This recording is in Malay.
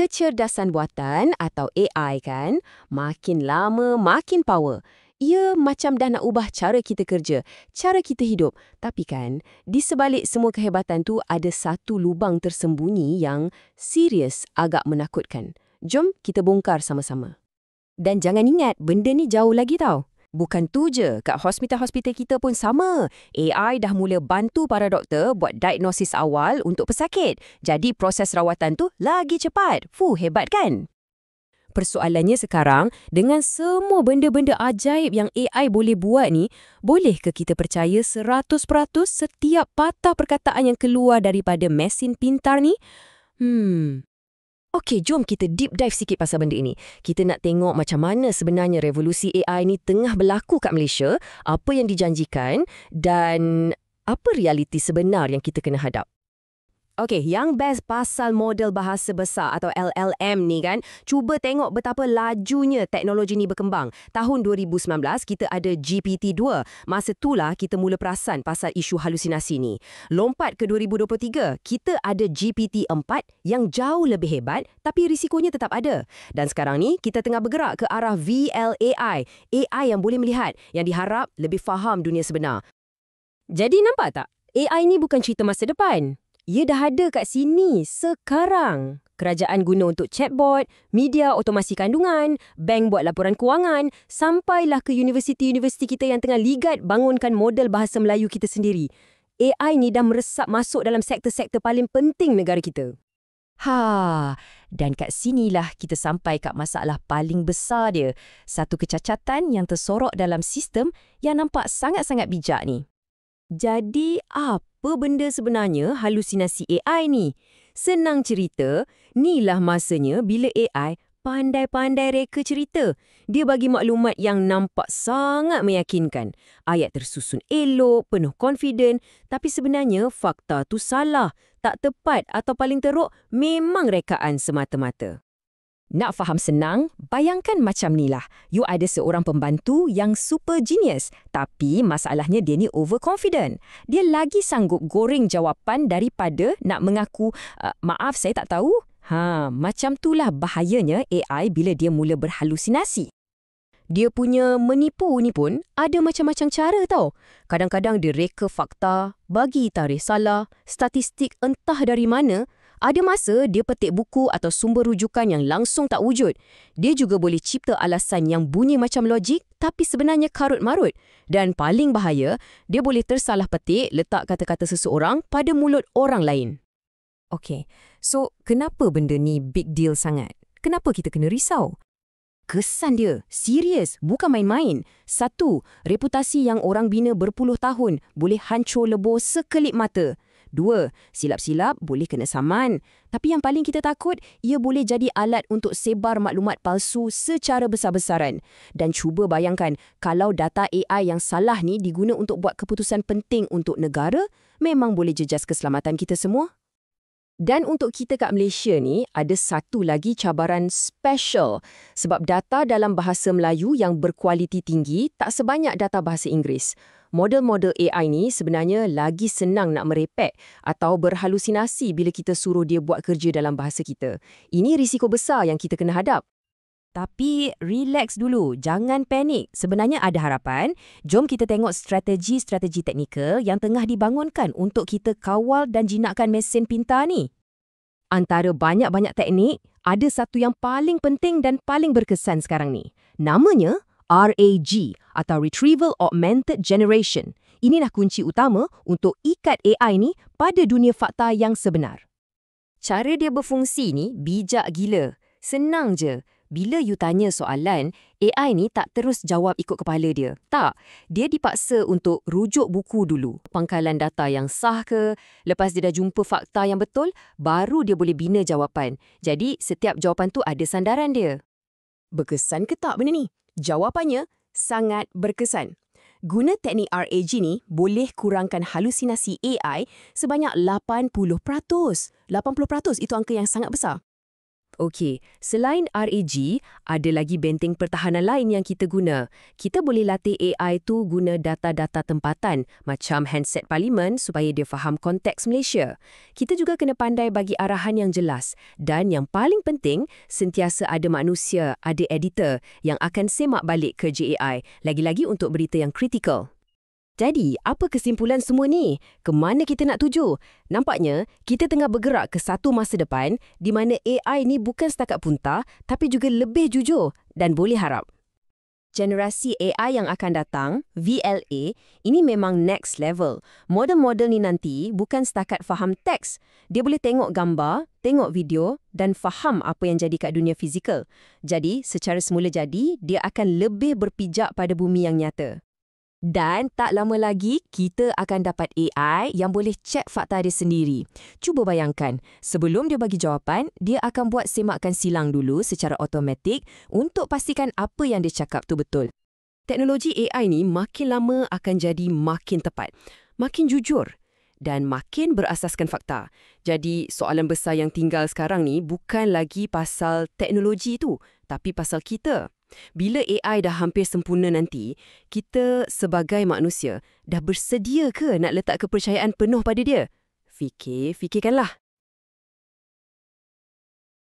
Kecerdasan buatan atau AI kan, makin lama makin power. Ia macam dah nak ubah cara kita kerja, cara kita hidup. Tapi kan, di sebalik semua kehebatan tu ada satu lubang tersembunyi yang serius agak menakutkan. Jom kita bongkar sama-sama. Dan jangan ingat, benda ni jauh lagi tau. Bukan tu je, kat hospital-hospital kita pun sama. AI dah mula bantu para doktor buat diagnosis awal untuk pesakit. Jadi proses rawatan tu lagi cepat. Hebat kan? Persoalannya sekarang, dengan semua benda-benda ajaib yang AI boleh buat ni, boleh ke kita percaya 100% setiap patah perkataan yang keluar daripada mesin pintar ni? Okey, jom kita deep dive sikit pasal benda ini. Kita nak tengok macam mana sebenarnya revolusi AI ni tengah berlaku kat Malaysia, apa yang dijanjikan dan apa realiti sebenar yang kita kena hadap. Okey, yang best pasal model bahasa besar atau LLM ni kan, cuba tengok betapa lajunya teknologi ni berkembang. Tahun 2019, kita ada GPT-2. Masa itulah kita mula perasan pasal isu halusinasi ni. Lompat ke 2023, kita ada GPT-4 yang jauh lebih hebat, tapi risikonya tetap ada. Dan sekarang ni, kita tengah bergerak ke arah VLAI, AI yang boleh melihat, yang diharap lebih faham dunia sebenar. Jadi nampak tak? AI ni bukan cerita masa depan. Ia dah ada kat sini sekarang. Kerajaan guna untuk chatbot, media otomasi kandungan, bank buat laporan kewangan, sampailah ke universiti-universiti kita yang tengah ligat bangunkan model bahasa Melayu kita sendiri. AI ni dah meresap masuk dalam sektor-sektor paling penting negara kita. Dan kat sinilah kita sampai kat masalah paling besar dia. Satu kecacatan yang tersorok dalam sistem yang nampak sangat-sangat bijak ni. Jadi, apa benda sebenarnya halusinasi AI ni? Senang cerita, inilah masanya bila AI pandai-pandai reka cerita. Dia bagi maklumat yang nampak sangat meyakinkan. Ayat tersusun elok, penuh confident, tapi sebenarnya fakta tu salah, tak tepat atau paling teruk memang rekaan semata-mata. Nak faham senang, bayangkan macam ni lah. You ada seorang pembantu yang super genius, tapi masalahnya dia ni overconfident. Dia lagi sanggup goreng jawapan daripada nak mengaku, maaf saya tak tahu. Macam itulah bahayanya AI bila dia mula berhalusinasi. Dia punya menipu ni pun ada macam-macam cara tau. Kadang-kadang dia reka fakta, bagi tarikh salah, statistik entah dari mana. Ada masa dia petik buku atau sumber rujukan yang langsung tak wujud. Dia juga boleh cipta alasan yang bunyi macam logik tapi sebenarnya karut-marut. Dan paling bahaya, dia boleh tersalah petik letak kata-kata seseorang pada mulut orang lain. Okey, so kenapa benda ni big deal sangat? Kenapa kita kena risau? Kesan dia serius, bukan main-main. 1. Reputasi yang orang bina berpuluh tahun boleh hancur lebur sekelip mata. 2. Silap-silap boleh kena saman. Tapi yang paling kita takut, ia boleh jadi alat untuk sebar maklumat palsu secara besar-besaran. Dan cuba bayangkan, kalau data AI yang salah ni diguna untuk buat keputusan penting untuk negara, memang boleh jejas keselamatan kita semua. Dan untuk kita kat Malaysia ni, ada satu lagi cabaran special. Sebab data dalam bahasa Melayu yang berkualiti tinggi tak sebanyak data bahasa Inggeris. Model-model AI ni sebenarnya lagi senang nak merepek atau berhalusinasi bila kita suruh dia buat kerja dalam bahasa kita. Ini risiko besar yang kita kena hadap. Tapi relax dulu, jangan panik. Sebenarnya ada harapan. Jom kita tengok strategi-strategi teknikal yang tengah dibangunkan untuk kita kawal dan jinakkan mesin pintar ni. Antara banyak-banyak teknik, ada satu yang paling penting dan paling berkesan sekarang ni. Namanya RAG atau Retrieval Augmented Generation. Inilah kunci utama untuk ikat AI ni pada dunia fakta yang sebenar. Cara dia berfungsi ni bijak gila. Senang je. Bila you tanya soalan, AI ni tak terus jawab ikut kepala dia. Tak, dia dipaksa untuk rujuk buku dulu. Pangkalan data yang sah ke, lepas dia dah jumpa fakta yang betul, baru dia boleh bina jawapan. Jadi, setiap jawapan tu ada sandaran dia. Berkesan ke tak benda ni? Jawapannya, sangat berkesan. Guna teknik RAG ni boleh kurangkan halusinasi AI sebanyak 80%. 80% itu angka yang sangat besar. Okey, selain RAG, ada lagi benteng pertahanan lain yang kita guna. Kita boleh latih AI tu guna data-data tempatan macam handset parlimen supaya dia faham konteks Malaysia. Kita juga kena pandai bagi arahan yang jelas. Dan yang paling penting, sentiasa ada manusia, ada editor yang akan semak balik kerja AI, lagi-lagi untuk berita yang kritikal. Jadi, apa kesimpulan semua ni? Ke mana kita nak tuju? Nampaknya, kita tengah bergerak ke satu masa depan di mana AI ni bukan setakat punta, tapi juga lebih jujur dan boleh harap. Generasi AI yang akan datang, VLA, ini memang next level. Model-model ni nanti bukan setakat faham teks. Dia boleh tengok gambar, tengok video dan faham apa yang jadi kat dunia fizikal. Jadi, secara semula jadi, dia akan lebih berpijak pada bumi yang nyata. Dan tak lama lagi, kita akan dapat AI yang boleh cek fakta dia sendiri. Cuba bayangkan, sebelum dia bagi jawapan, dia akan buat semakan silang dulu secara automatik untuk pastikan apa yang dia cakap tu betul. Teknologi AI ni makin lama akan jadi makin tepat, makin jujur dan makin berasaskan fakta. Jadi, soalan besar yang tinggal sekarang ni bukan lagi pasal teknologi tu, tapi pasal kita. Bila AI dah hampir sempurna nanti, kita sebagai manusia dah bersedia ke nak letak kepercayaan penuh pada dia? Fikirkanlah.